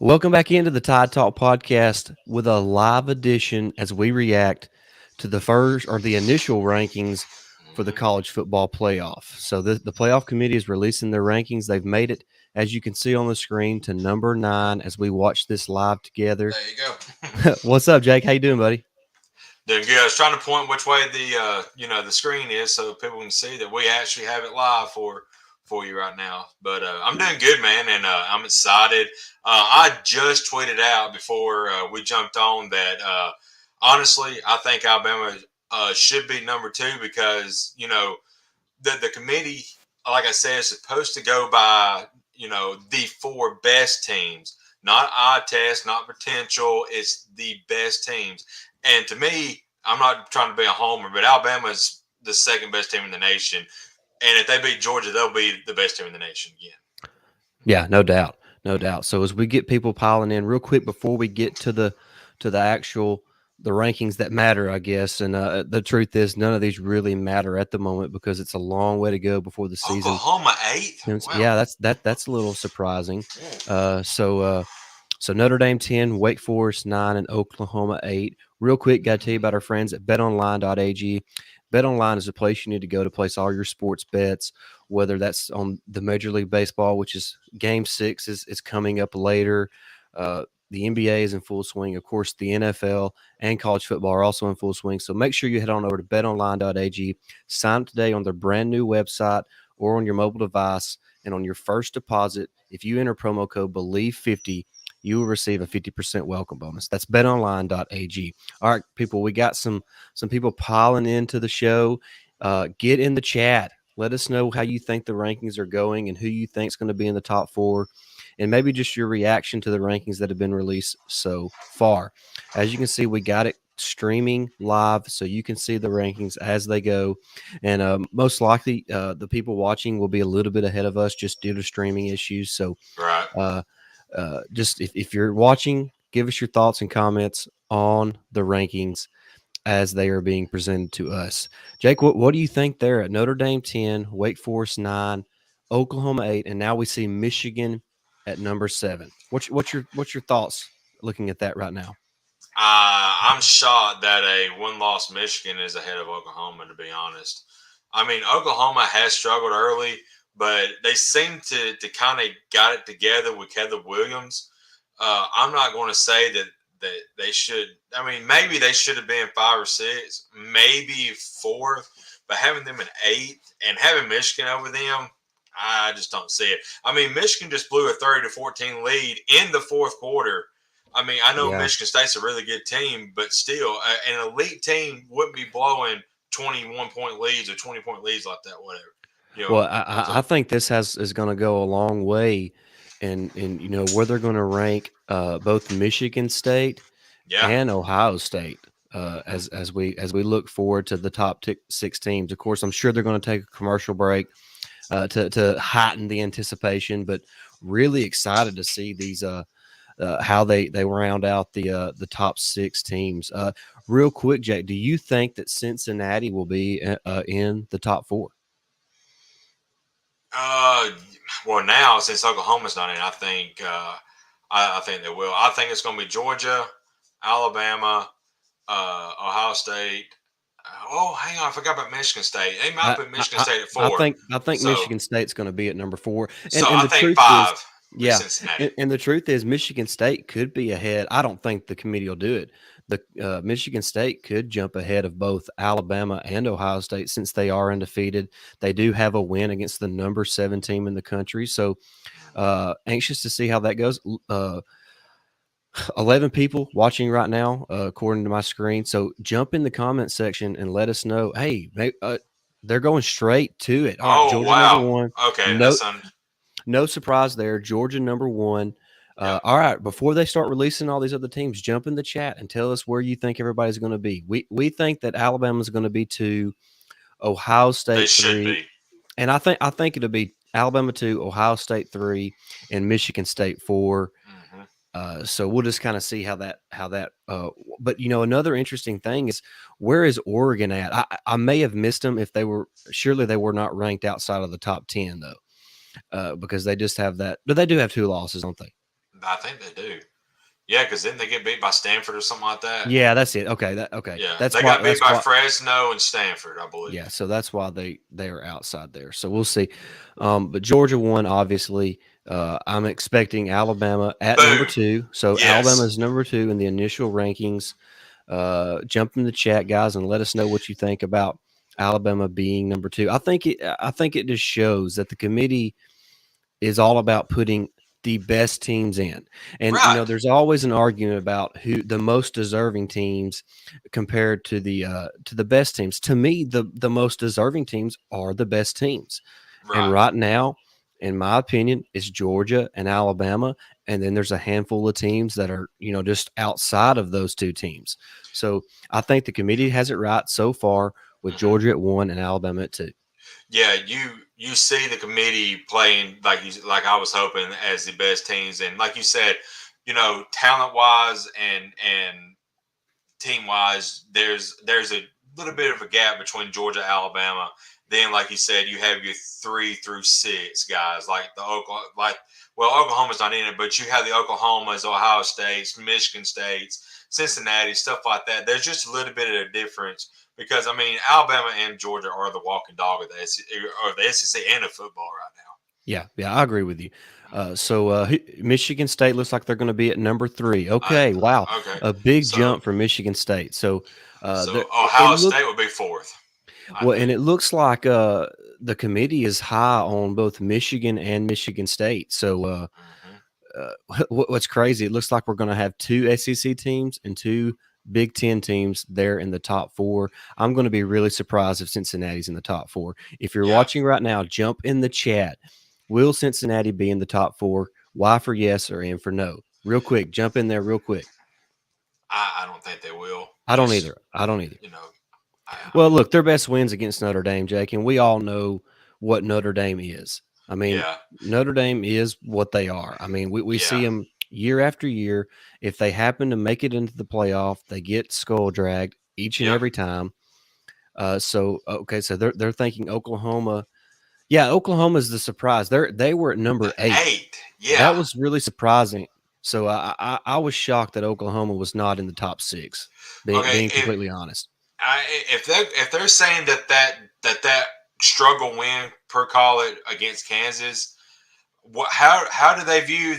Welcome back into the Tide Talk podcast with a live edition as we react to the first or the initial rankings for the Hmm. college football playoff. So the playoff committee is releasing their rankings. They've made it, as you can see on the screen, to number 9 as we watch this live together. There you go. What's up, Jake? How you doing, buddy? Doing good. I was trying to point which way the screen is so people can see that we actually have it live for you right now. But I'm doing good, man, and I'm excited. I just tweeted out before we jumped on that honestly, I think Alabama should be number two because the committee, like I said, is supposed to go by the four best teams, not eye test, not potential. It's the best teams, and to me, I'm not trying to be a homer, but Alabama is the second best team in the nation, and if they beat Georgia, they'll be the best team in the nation again. Yeah, no doubt, no doubt. So as we get people piling in, real quick before we get to the actual the rankings that matter, I guess. And the truth is, none of these really matter at the moment because it's a long way to go before the season. Oklahoma eighth. Wow. Yeah, that's a little surprising. So Notre Dame 10, Wake Forest 9, and Oklahoma 8. Real quick, got to tell you about our friends at betonline.ag. BetOnline is a place you need to go to place all your sports bets, whether that's on the Major League Baseball, which is Game 6 is coming up later. The NBA is in full swing. Of course, the NFL and college football are also in full swing. So make sure you head on over to betonline.ag. Sign up today on their brand new website or on your mobile device. And on your first deposit, if you enter promo code BELIEVE50, you will receive a 50% welcome bonus. That's betonline.ag. All right, people, we got some people piling into the show. Get in the chat. Let us know how you think the rankings are going and who you think is going to be in the top 4, and maybe just your reaction to the rankings that have been released so far. As you can see, we got it streaming live, so you can see the rankings as they go. And most likely, the people watching will be a little bit ahead of us just due to streaming issues. So Right. uh, just if you're watching, give us your thoughts and comments on the rankings as they are being presented to us. Jake, what do you think there at Notre Dame 10, Wake Forest 9, Oklahoma 8, and now we see Michigan at number 7? What's your thoughts looking at that right now? I'm shocked that a one-loss Michigan is ahead of Oklahoma. To be honest, I mean Oklahoma has struggled early, but they seem to kind of got it together with Caleb Williams. I'm not going to say that they should. I mean, maybe they should have been 5 or 6, maybe fourth, but having them in eighth and having Michigan over them, I just don't see it. I mean, Michigan just blew a 30-14 lead in the fourth quarter. I mean, I know Yeah. Michigan State's a really good team, but still, an elite team wouldn't be blowing 21-point leads or 20-point leads like that, whatever. You know, Well, I so think this is going to go a long way, in where they're going to rank both Michigan State yeah, and Ohio State as we look forward to the top 6 teams. Of course, I'm sure they're going to take a commercial break to heighten the anticipation, but really excited to see these how they round out the top 6 teams. Real quick, Jake, do you think that Cincinnati will be in the top 4? Uh, well, now since Oklahoma's not in, I think they will. I think it's going to be Georgia, Alabama, Ohio State. Oh, hang on, I forgot about Michigan State. They might I, put I, Michigan I State at I 4. think So, Michigan State's going to be at number 4, so and I the think truth is, 5 with yeah, Cincinnati. and the truth is, Michigan State could be ahead. I don't think the committee will do it. The Michigan State could jump ahead of both Alabama and Ohio State since they are undefeated. They do have a win against the number 7 team in the country, so anxious to see how that goes. 11 people watching right now, according to my screen. So jump in the comment section and let us know. Hey, they're going straight to it. All right, Oh Georgia number wow. 1. Okay, No, that's no surprise there. Georgia number 1. yeah. All right, before they start releasing all these other teams, jump in the chat and tell us where you think everybody's going to be. We think that Alabama's going to be 2, Ohio They State should 3, be. and I think it'll be Alabama 2, Ohio State 3, and Michigan State 4. Hmm. So we'll just kind of see how that. But another interesting thing is, where is Oregon at? I may have missed them if they were. Surely they were not ranked outside of the top 10 though, because they just have that. But they do have 2 losses, don't they? I think they do. Yeah, because then they get beat by Stanford or something like that. Yeah, that's it. Okay. Yeah, That's they why. got beat That's by why. Fresno and Stanford, I Yeah, believe. so that's why they are outside there. So we'll see. But Georgia won, obviously. I'm expecting Alabama at number Boom. 2. So Alabama Yes. is number 2 in the initial rankings. Jump in the chat, guys, and let us know what you think about Alabama being number 2. I think it just shows that the committee is all about putting the best teams in. And Right. there's always an argument about who the most deserving teams compared to the best teams. To me, the most deserving teams are the best teams. And Right. right now, in my opinion, it's Georgia and Alabama, and then there's a handful of teams that are, just outside of those two teams. So I think the committee has it right so far with Hmm. Georgia at 1 and Alabama at 2. Yeah, you see the committee playing like I was hoping as the best teams, and like you said, talent wise and team wise, there's a little bit of a gap between Georgia, Alabama. Then, like you said, you have your 3 through 6 guys, like the Oklahoma, Oklahoma's not in it, but you have the Oklahomas, Ohio States, Michigan States, Cincinnati, stuff like that. There's just a little bit of a difference because I mean, Alabama and Georgia are the walking dog of the SEC and of football right now. Yeah, I agree with you. Michigan State looks like they're going to be at number 3. I, Okay, wow, okay, a big so jump for Michigan State. So, so it Ohio look State would be fourth, I well, and think. it looks like the committee is high on both Michigan and Michigan State. So, Hmm. what's crazy? It looks like we're going to have 2 SEC teams and 2 Big Ten teams there in the top 4. I'm going to be really surprised if Cincinnati's in the top 4. If you're Yeah, watching right now, jump in the chat. Will Cincinnati be in the top 4? Y for yes or N for no? Real quick, jump in there real quick. I don't think they will. I don't Just either. I don't either. you know, I Well, mean, look, their best wins against Notre Dame, Jake, and we all know what Notre Dame is. I mean, yeah, Notre Dame is what they are. I mean, we yeah, see them year after year. If they happen to make it into the playoff, they get skull dragged each and yeah. every time. So they're thinking Oklahoma. Yeah, Oklahoma's the surprise. They were at number 8. 8, That yeah. was really surprising. So I was shocked that Oklahoma was not in the top 6. Okay, Being completely honest. if they're saying that struggle win per call it against Kansas, how do they view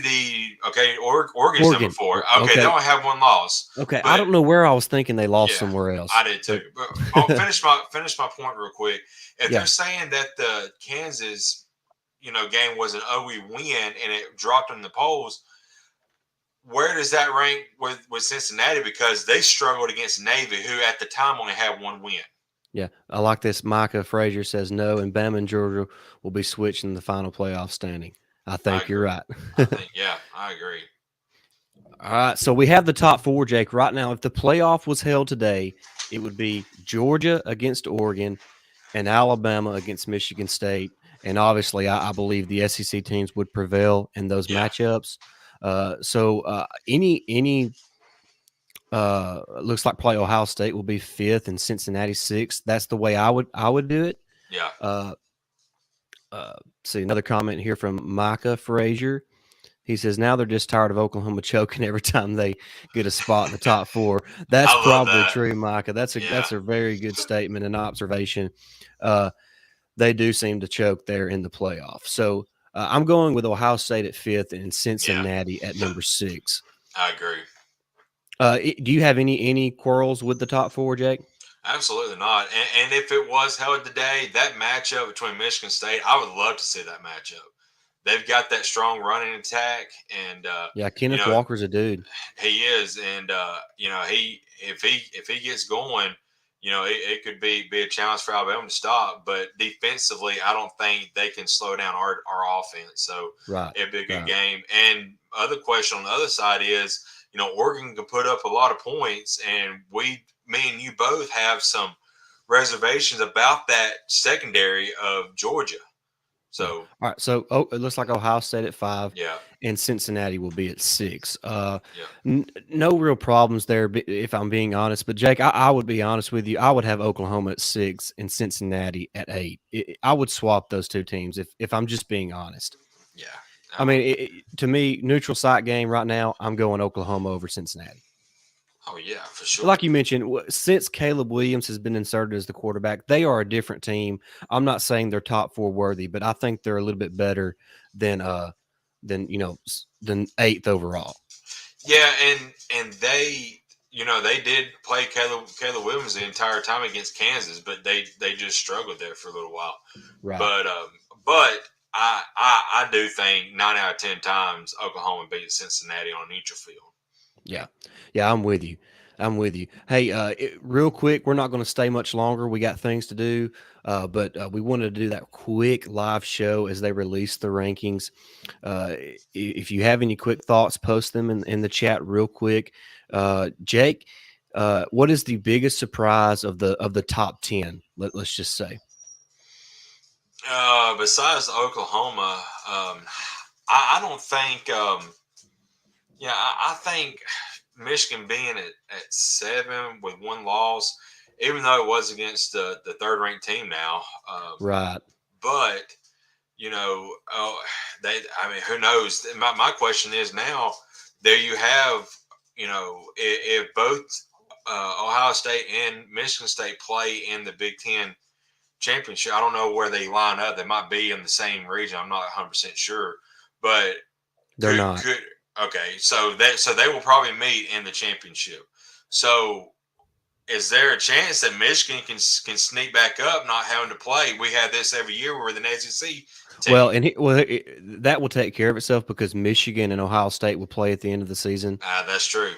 Oregon's number Oregon. 4? Okay, they Okay. only have one loss, Okay, I but don't know where I was thinking they lost yeah, somewhere I else, did too. but But I'll finish my point real quick. If they're yeah, saying that the Kansas game was an OE win and it dropped in the polls, where does that rank with Cincinnati? Because they struggled against Navy, who at the time only had one win. yeah, I like this. Micah Frazier says no, and Bama and Georgia will be switching the final playoff standing. I I think you're agree. right. I think, yeah, I agree. All right, so we have the top 4, Jake. Right now, if the playoff was held today, it would be Georgia against Oregon and Alabama against Michigan State. And obviously, I believe the SEC teams would prevail in those Yeah, matchups. Any looks like probably Ohio State will be 5th and Cincinnati 6th. That's the way I would do it. yeah. Uh, see another comment here from Micah Frazier. He says now they're just tired of Oklahoma choking every time they get a spot in the top 4. That's I love probably that. true, Micah. That's a Yeah, that's a very good statement and observation. Uh, they do seem to choke there in the playoff. So I'm going with Ohio State at 5th and yeah. Cincinnati at number 6. I agree. Do you have any quarrels with the top 4, Jake? Absolutely not. And if it was held today, that matchup between Michigan State, I would love to see that matchup. They've got that strong running attack, and Yeah, you Kenneth know Walker's a dude. he is, and he if he gets going, it could be a challenge for Alabama to stop. But defensively, I don't think they can slow down our offense. So Right, it'd be a good right. game. And other question on the other side is, Oregon can put up a lot of points, and me and you both have some reservations about that secondary of Georgia. Yeah. So All right. So it looks like Ohio State at 5 yeah, and Cincinnati will be at 6. yeah, No real problems there, if I'm being honest. But Jake, I would be honest with you. I would have Oklahoma at 6 and Cincinnati at 8. I would swap those two teams if I'm just being honest. yeah, I mean, to me, neutral site game right now, I'm going Oklahoma over Cincinnati. Oh yeah, for sure. Like you mentioned, since Caleb Williams has been inserted as the quarterback, they are a different team. I'm not saying they're top four worthy, but I think they're a little bit better than than eighth overall. Yeah, and they did play Caleb Williams the entire time against Kansas, but they just struggled there for a little while. Right. But I do think 9 out of 10 times Oklahoma beats Cincinnati on a neutral field. Yeah. Yeah, I'm with you. I'm with you. Hey, real quick, we're not going to stay much longer. We got things to do, but we wanted to do that quick live show as they release the rankings. If you have any quick thoughts, post them in the chat real quick. Jake, what is the biggest surprise of the top 10? Let's just say. Besides Oklahoma, I don't think. I think Michigan being at 7 with one loss, even though it was against the third ranked team now. Right. But I mean, who knows? My question is now. There you have, if both Ohio State and Michigan State play in the Big Ten championship. I don't know where they line up. They might be in the same region. I'm not 100% sure, but They're not. Okay, so they will probably meet in the championship. So is there a chance that Michigan can sneak back up, not having to play? We have this every year. We're the SEC team. Well, that will take care of itself because Michigan and Ohio State will play at the end of the season. That's true.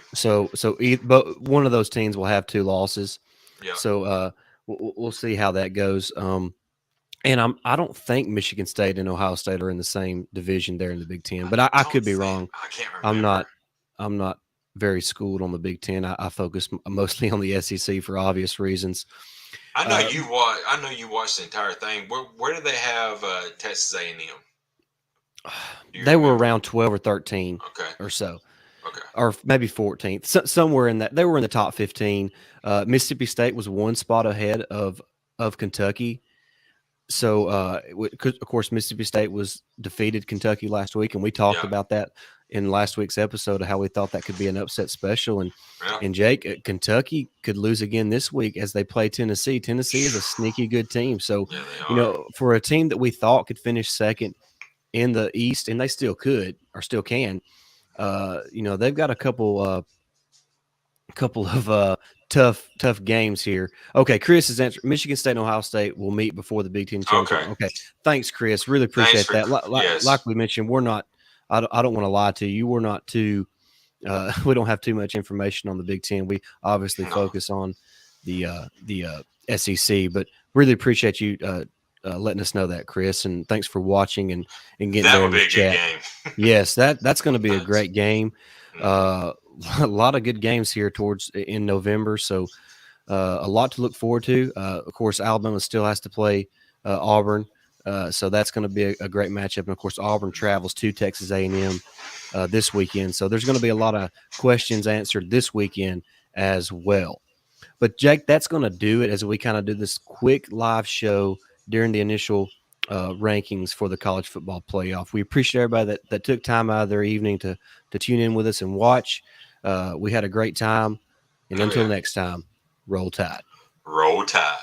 But one of those teams will have 2 losses. Yeah. So we'll see how that goes. And I don't think Michigan State and Ohio State are in the same division there in the Big Ten, but I could be wrong. I can't remember. I'm not very schooled on the Big Ten. I focus mostly on the SEC for obvious reasons. I know you watch. I know you watched the entire thing. Where do they have Texas A&M? They were around 12 or 13 or so. Okay. Or maybe 14th, somewhere in that. They were in the top 15. Mississippi State was 1 spot ahead of Kentucky. So, of course, Mississippi State was defeated Kentucky last week, and we talked about that in last week's episode of how we thought that could be an upset special. And Jake, Kentucky could lose again this week as they play Tennessee. Tennessee is a sneaky good team. So, for a team that we thought could finish second in the East, and they still could or still can, they've got a couple of tough games here. Okay, Chris has answered. Michigan State and Ohio State will meet before the Big Ten championship. Okay. Thanks, Chris. Really appreciate that. Like we mentioned, we're not. I don't want to lie to you. We're not too. We don't have too much information on the Big Ten. We obviously focus on the SEC, but really appreciate you letting us know that, Chris. And thanks for watching and getting there in the chat. Yes, that's going to be a great game. A lot of good games here in November, so a lot to look forward to. Of course, Alabama still has to play Auburn, so that's going to be a great matchup. And of course, Auburn travels to Texas A&M this weekend, so there's going to be a lot of questions answered this weekend as well. But Jake, that's going to do it as we kind of do this quick live show during the initial rankings for the college football playoff. We appreciate everybody that took time out of their evening to tune in with us and watch. We had a great time. And until next time, roll tide. Roll tide.